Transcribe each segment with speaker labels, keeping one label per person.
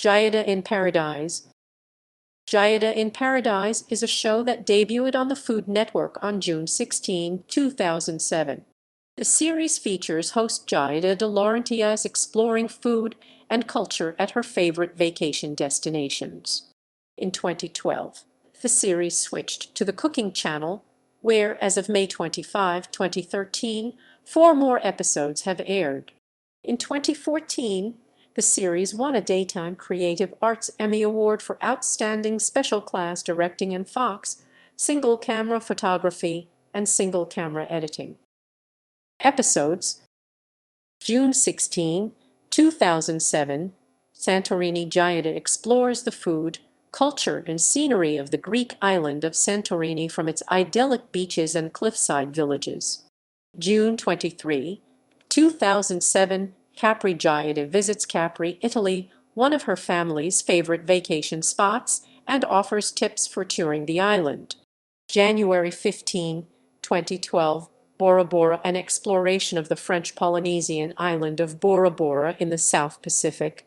Speaker 1: Giada in Paradise. Giada in Paradise is a show that debuted on the Food Network on June 16, 2007. The series features host Giada De Laurentiis exploring food and culture at her favorite vacation destinations. In 2012, the series switched to the Cooking Channel, where, as of May 25, 2013, 4 more episodes have aired. In 2014, the series won a Daytime Creative Arts Emmy Award for Outstanding Special Class Directing in Fox, Single Camera Photography, and Single Camera Editing. Episodes: June 16, 2007, Santorini. Giada explores the food, culture, and scenery of the Greek island of Santorini, from its idyllic beaches and cliffside villages. June 23, 2007, Capri. Giada visits Capri, Italy, one of her family's favorite vacation spots, and offers tips for touring the island. January 15, 2012, Bora Bora, an exploration of the French Polynesian island of Bora Bora in the South Pacific.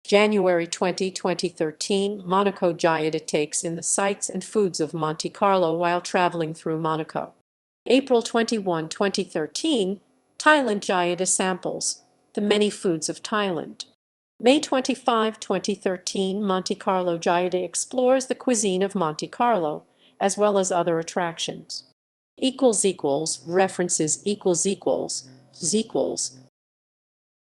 Speaker 1: January 20, 2013, Monaco. Giada takes in the sights and foods of Monte Carlo while traveling through Monaco. April 21, 2013, Thailand. Giada samples the many foods of Thailand. May 25, 2013, Monte Carlo. Giada explores the cuisine of Monte Carlo, as well as other attractions. References